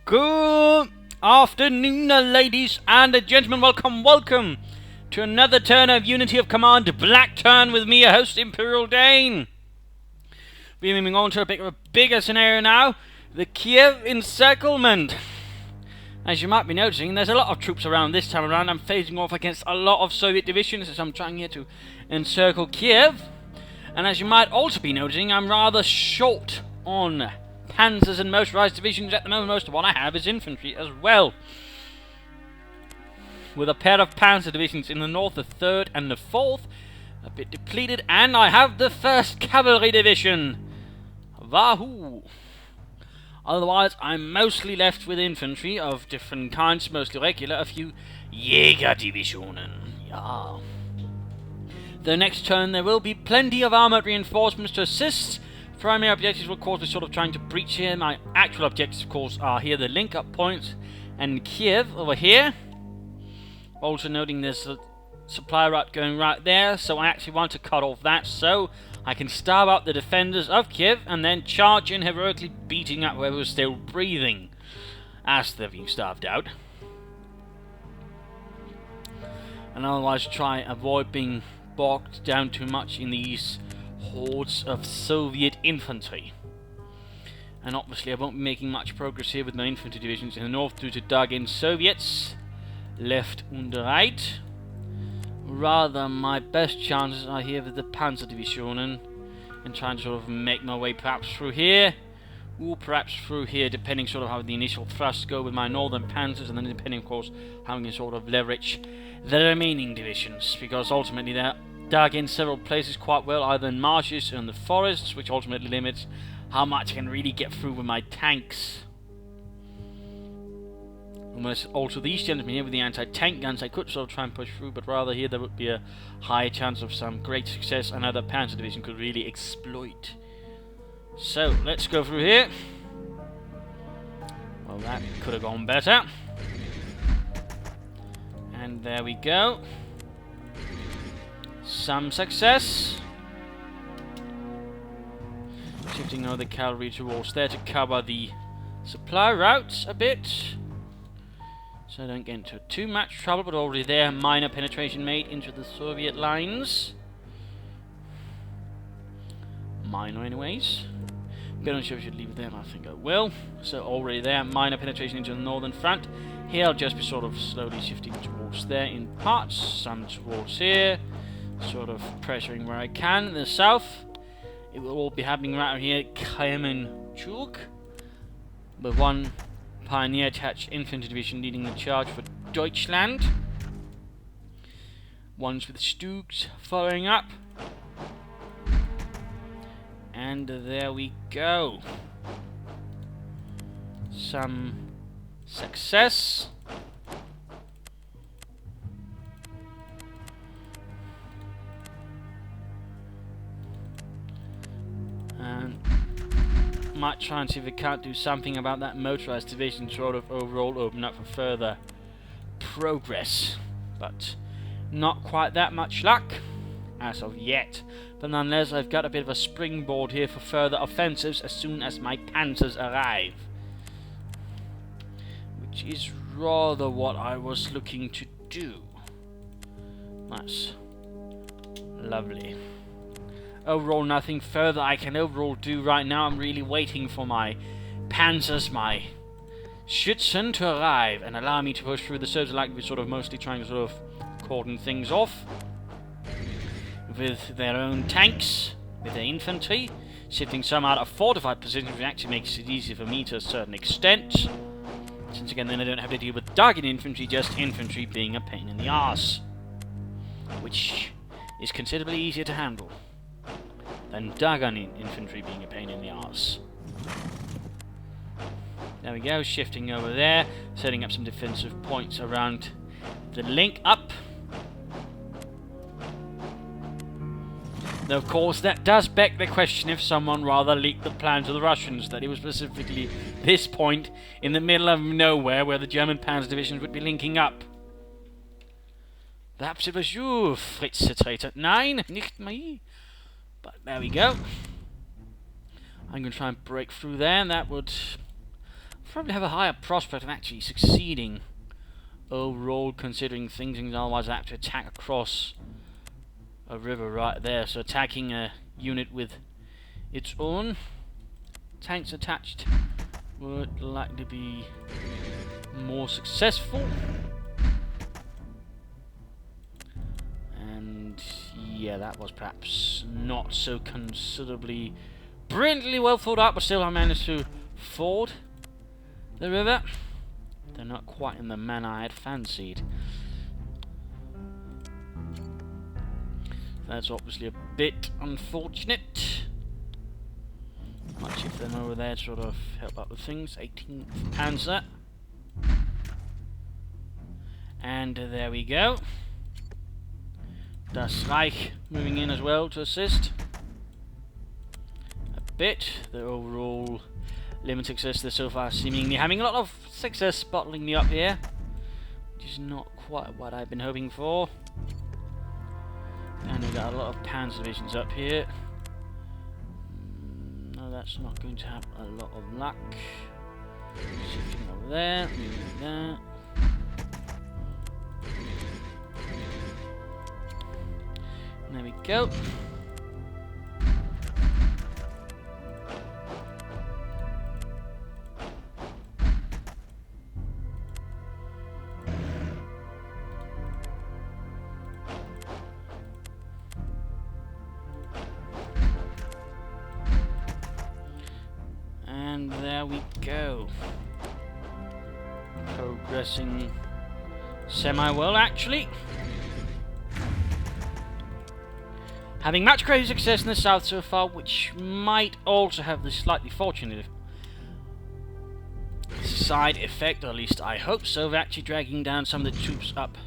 Good afternoon, ladies and gentlemen. Welcome to another turn of Unity of Command Black Turn with me, your host, Imperial Dane. We're moving on to a bit of a bigger scenario now, the Kiev Encirclement. As you might be noticing, there's a lot of troops around this time around. I'm facing off against a lot of Soviet divisions as I'm trying here to encircle Kiev. And as you might also be noticing, I'm rather short on panzers and motorized divisions at the moment. Most of what I have is infantry as well, with a pair of panzer divisions in the north, the 3rd and the 4th, a bit depleted, and I have the 1st Cavalry Division. Wahoo! Otherwise, I'm mostly left with infantry of different kinds, mostly regular, a few Jägerdivisionen. Yeah. The next turn there will be plenty of armoured reinforcements to assist. Primary objectives will, of course, be sort of trying to breach here. My actual objectives, of course, are here, the link-up points, and Kiev over here. Also noting there's a supply route going right there, so I actually want to cut off that so I can starve out the defenders of Kiev and then charge in, heroically beating up whoever's still breathing as they're being starved out. And otherwise try avoid being bogged down too much in these hordes of Soviet infantry. And obviously I won't be making much progress here with my infantry divisions in the north due to dug-in Soviets left and right. Rather, my best chances are here with the Panzer Divisionen and trying to sort of make my way perhaps through here or perhaps through here, depending sort of how the initial thrusts go with my northern panzers, and then depending of course how I can sort of leverage the remaining divisions, because ultimately they're dug in several places quite well, either in marshes or in the forests, which ultimately limits how much I can really get through with my tanks. Unless also these gentlemen here with the anti-tank guns, I could sort of try and push through, but rather here there would be a high chance of some great success another panzer division could really exploit. So let's go through here. Well, that could have gone better. And there we go. Some success. Shifting over the cavalry towards there to cover the supply routes a bit, so I don't get into too much trouble, but already there, minor penetration made into the Soviet lines. Minor anyways. But I'm not sure if I should leave them, I think I will. So already there, minor penetration into the northern front. Here I'll just be sort of slowly shifting towards there in parts, some towards here, sort of pressuring where I can. In the south, it will all be happening right here at Kremenchuk, with one pioneer attached infantry division leading the charge for Deutschland. Ones with Stugs following up. And there we go. Some success. And might try and see if we can't do something about that motorized division, sort of overall open up for further progress. But not quite that much luck as of yet. But nonetheless, I've got a bit of a springboard here for further offensives as soon as my panzers arrive, which is rather what I was looking to do. That's lovely. Overall, nothing further I can overall do right now. I'm really waiting for my panzers, my Schützen to arrive and allow me to push through. The Serbs are likely to be sort of mostly trying to sort of cordon things off with their own tanks, with their infantry, shifting some out of fortified positions, which actually makes it easier for me to a certain extent, since again then I don't have to deal with dug-in infantry, just infantry being a pain in the arse, which is considerably easier to handle than dug-in infantry being a pain in the arse. There we go, shifting over there, setting up some defensive points around the link-up. Now, of course, that does beg the question if someone rather leaked the plan to the Russians, that it was specifically this point in the middle of nowhere where the German panzer divisions would be linking up. Perhaps it was you, Fritz the traitor. Nein, nicht me. But there we go. I'm going to try and break through there, and that would probably have a higher prospect of actually succeeding overall, considering things otherwise I have to attack across a river right there. So attacking a unit with its own tanks attached would likely be more successful. And yeah, that was perhaps not so considerably brilliantly well thought out, but still I managed to ford the river. They're not quite in the manner I had fancied. That's obviously a bit unfortunate. Much if they're over there to sort of help out with things. 18th Panzer. And there we go. Das Reich moving in as well to assist. A bit. The overall limited success there so far, seemingly having a lot of success bottling me up here, which is not quite what I've been hoping for. And we've got a lot of Panzer divisions up here. No, that's not going to have a lot of luck. Shifting over there, moving there. And there we go. And there we go. Progressing semi-well, actually. Having much greater success in the south so far, which might also have the slightly fortunate side effect, or at least I hope so, of actually dragging down some of the troops up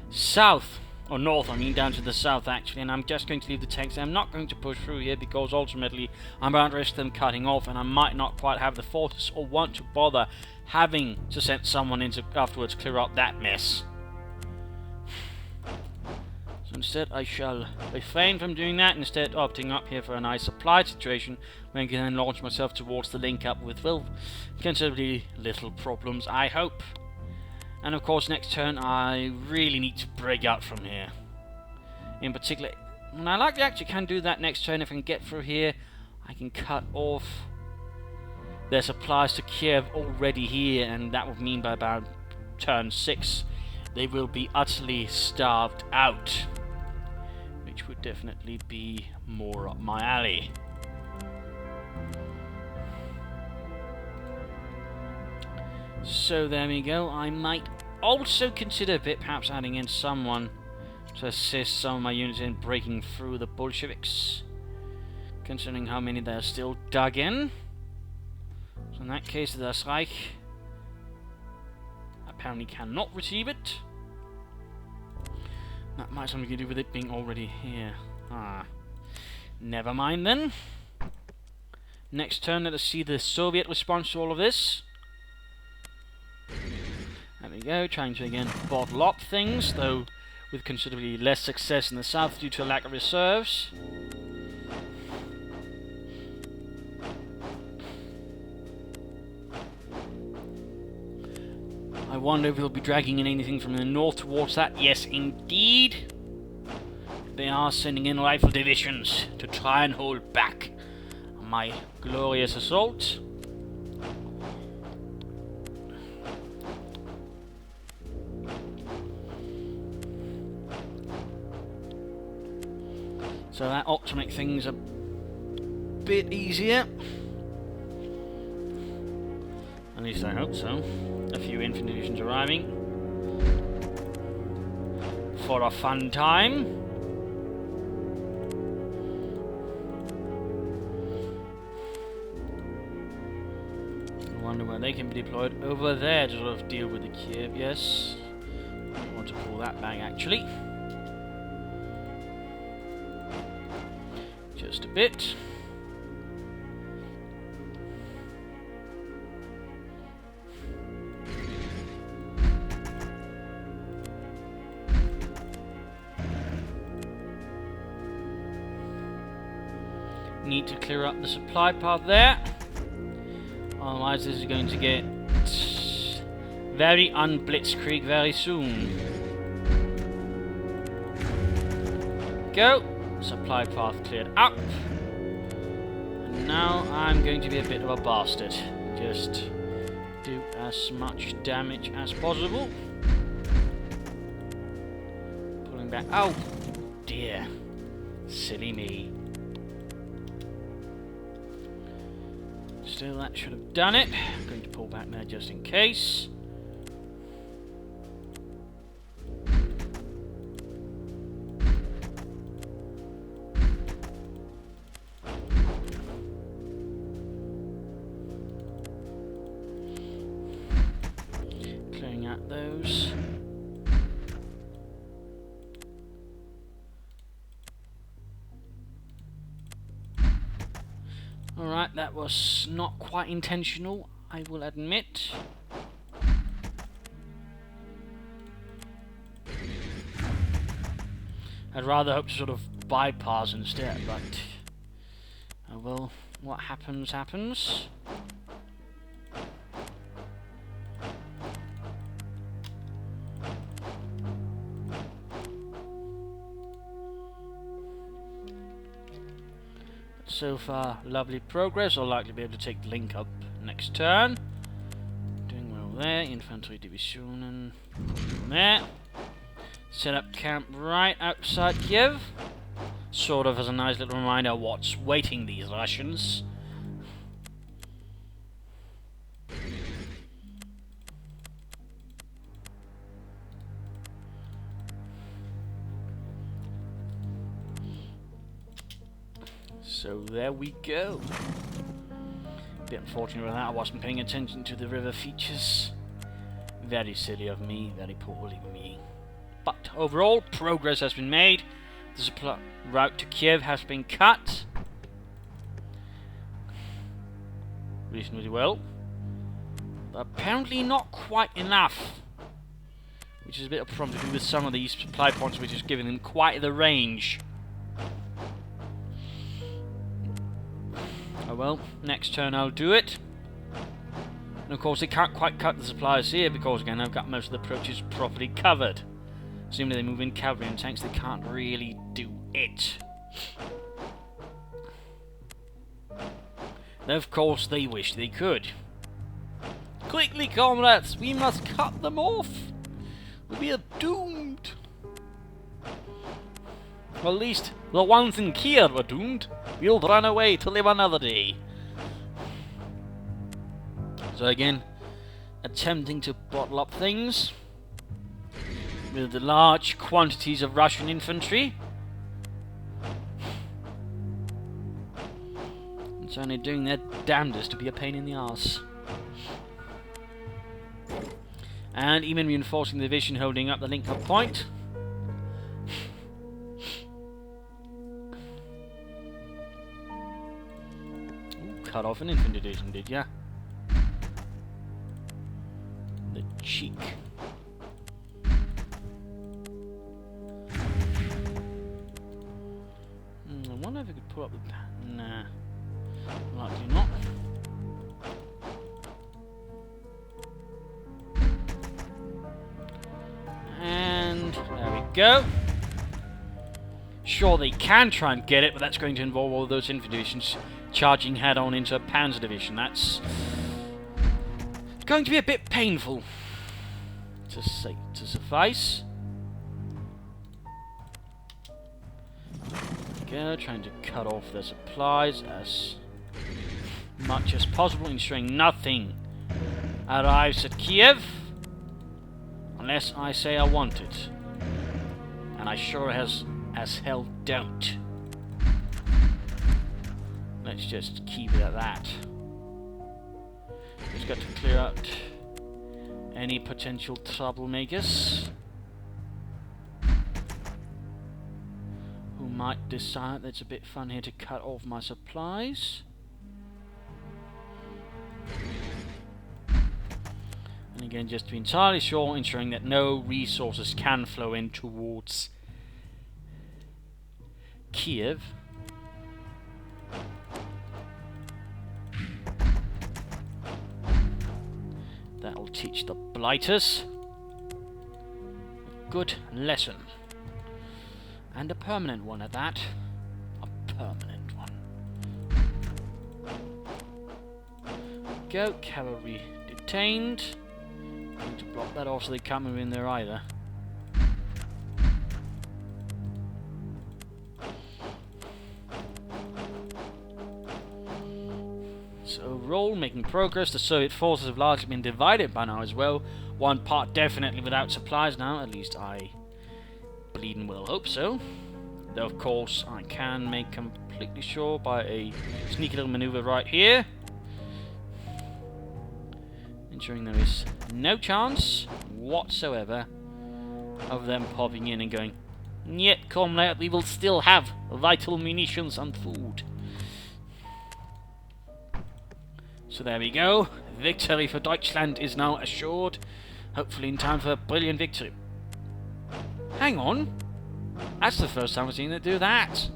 south. Or north, I mean, down to the south actually, and I'm just going to leave the tanks. I'm not going to push through here because ultimately I'm bound to risk them cutting off, and I might not quite have the forces or want to bother having to send someone in to afterwards clear up that mess. So instead I shall refrain from doing that, instead opting up here for a nice supply situation where I can then launch myself towards the link up with, well, considerably little problems, I hope. And of course next turn I really need to break out from here. In particular, and I likely actually can do that next turn if I can get through here. I can cut off their supplies to Kiev already here, and that would mean by about turn 6 they will be utterly starved out, which would definitely be more up my alley. So there we go. I might also consider a bit perhaps adding in someone to assist some of my units in breaking through the Bolsheviks, considering how many they're still dug in. So in that case, the Das Reich apparently cannot receive it. That might have something to do with it being already here. Never mind then. Next turn, let us see the Soviet response to all of this. There we go, trying to again bottle up things, though with considerably less success in the south due to a lack of reserves. I wonder if they'll be dragging in anything from the north towards that. Yes, indeed. They are sending in rifle divisions to try and hold back my glorious assault. So that ought to make things a bit easier. At least I hope so. A few infantry divisions arriving for a fun time. I wonder where they can be deployed. Over there to sort of deal with the Kiev, yes. I want to pull that back actually. Just a bit. Need to clear up the supply path there. Otherwise this is going to get very unblitzkrieg very soon. Go. Supply path cleared up. And now I'm going to be a bit of a bastard. Just do as much damage as possible. Pulling back. Oh dear. Silly me. Still, that should have done it. I'm going to pull back there just in case. Clearing out those. Alright, that was not quite intentional, I will admit. I'd rather hope to sort of bypass instead, but... oh well, what happens, happens. So far, lovely progress. I'll likely be able to take the link up next turn. Doing well there. Infantry division and there. Set up camp right outside Kiev. Sort of as a nice little reminder of what's waiting these Russians. So there we go. Bit unfortunate with that, I wasn't paying attention to the river features. Very silly of me, very poorly of me. But overall, progress has been made. The supply route to Kiev has been cut. Reasonably well. But apparently not quite enough. Which is a bit of a problem to do with some of these supply points, which is giving them quite the range. Oh well, next turn I'll do it. And of course they can't quite cut the supplies here because again I've got most of the approaches properly covered. Assuming they move in cavalry and tanks, they can't really do it. Though of course they wish they could. Quickly comrades, we must cut them off! We are doomed! Well, at least the ones in Kiev are doomed. We'll run away to live another day. So again, attempting to bottle up things with the large quantities of Russian infantry. And certainly doing their damnedest to be a pain in the arse. And even reinforcing the division holding up the link-up point. Cut off an infantry division, did ya? The cheek. I wonder if I could pull up the... nah. Likely not. And there we go. Sure, they can try and get it, but that's going to involve all those infantry divisions charging head-on into a Panzer division. That's going to be a bit painful, to suffice. Go, trying to cut off their supplies as much as possible, ensuring nothing arrives at Kiev unless I say I want it, and I sure as hell don't. Let's just keep it at that. Just got to clear out any potential troublemakers who might decide that it's a bit fun here to cut off my supplies. And again, just to be entirely sure, ensuring that no resources can flow in towards Kiev. That'll will teach the blighters a good lesson. And a permanent one at that. A permanent one. Go, cavalry detained. Need to block that off so they can't move in there either. So overall, making progress. The Soviet forces have largely been divided by now as well. One part definitely without supplies now, at least I bleeding well hope so. Though of course I can make completely sure by a sneaky little maneuver right here, ensuring there is no chance whatsoever of them popping in and going, "Yet, comrade, we will still have vital munitions and food." So there we go. Victory for Deutschland is now assured. Hopefully in time for a brilliant victory. Hang on. That's the first time I've seen it do that.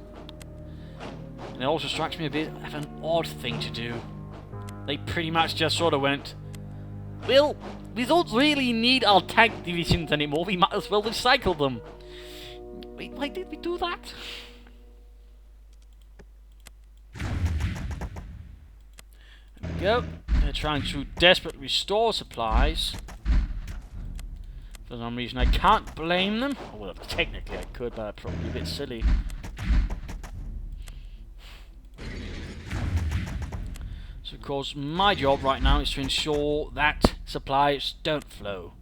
And it also strikes me a bit of an odd thing to do. They pretty much just sort of went, well, we don't really need our tank divisions anymore. We might as well recycle them. Wait, why did we do that? There we go. They're trying to desperately restore supplies. For some reason I can't blame them. Oh, well, technically I could, but that's probably a bit silly. So of course my job right now is to ensure that supplies don't flow.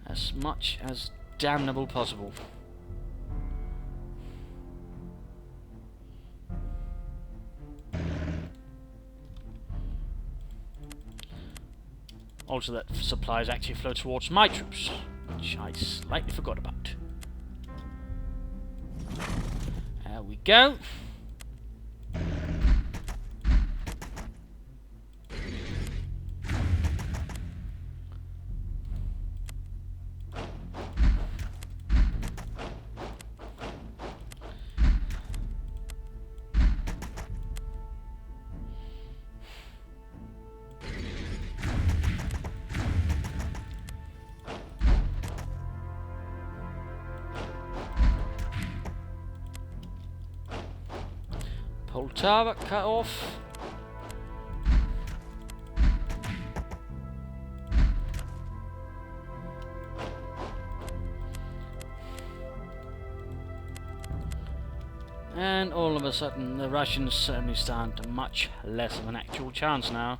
As much as damnable possible. Also that supplies actually flow towards my troops, which I slightly forgot about. There we go. Poltava cut off. And all of a sudden the Russians certainly stand much less of an actual chance now.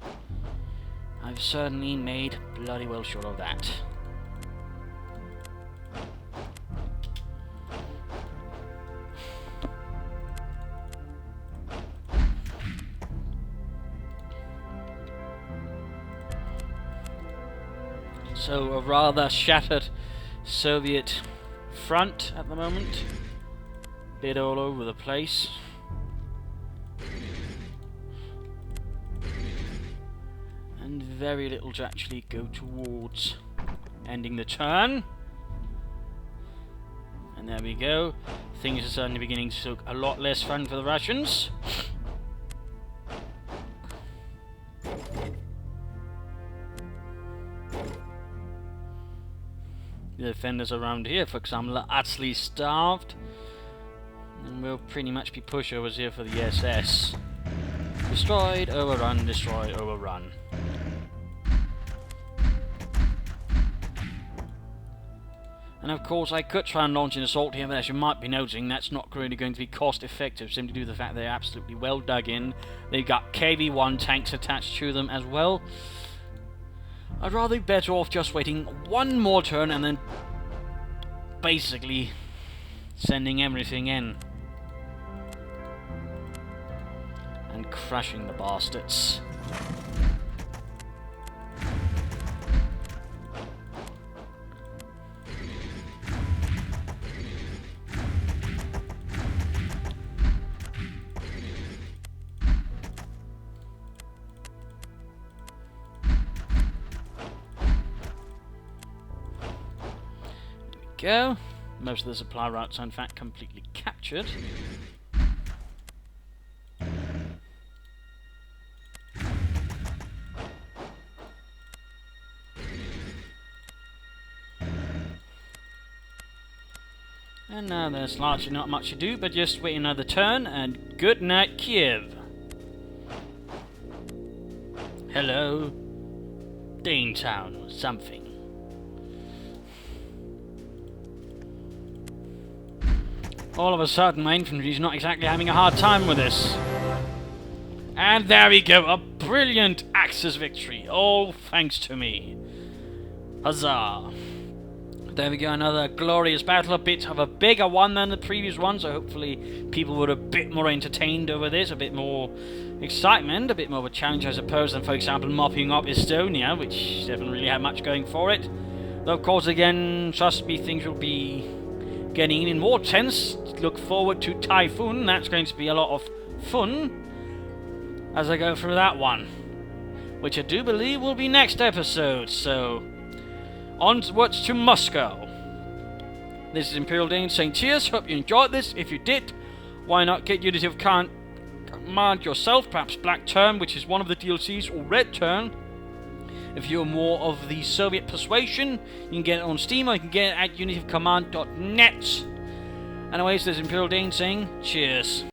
I've certainly made bloody well sure of that. So a rather shattered Soviet front at the moment. Bit all over the place. And very little to actually go towards ending the turn. And there we go. Things are suddenly beginning to look a lot less fun for the Russians. The defenders around here, for example, are utterly starved. And we'll pretty much be pushovers here for the SS. Destroyed, overrun, destroy, overrun. And of course I could try and launch an assault here, but as you might be noticing, that's not really going to be cost effective, simply due to the fact they're absolutely well dug in. They've got KV-1 tanks attached to them as well. I'd rather be better off just waiting one more turn and then basically sending everything in. And crushing the bastards. Go. Most of the supply routes are in fact completely captured. And now there's largely not much to do, but just wait another turn, and good night, Kiev. Hello, Danetown or something. All of a sudden, my infantry's not exactly having a hard time with this. And there we go, a brilliant Axis victory, all thanks to me. Huzzah! There we go, another glorious battle, a bit of a bigger one than the previous one, so hopefully people were a bit more entertained over this, a bit more excitement, a bit more of a challenge, I suppose, than, for example, mopping up Estonia, which doesn't really have much going for it. Though, of course, again, trust me, things will be getting even more tense. Look forward to Typhoon, that's going to be a lot of fun as I go through that one, which I do believe will be next episode, so onwards to Moscow. This is Imperial Dane saying cheers, hope you enjoyed this. If you did, why not get Unity of Command yourself, perhaps Black Turn, which is one of the DLCs, or Red Turn. If you're more of the Soviet persuasion, you can get it on Steam, or you can get it at unityofcommand.net. Anyways, this is Imperial Dane saying cheers.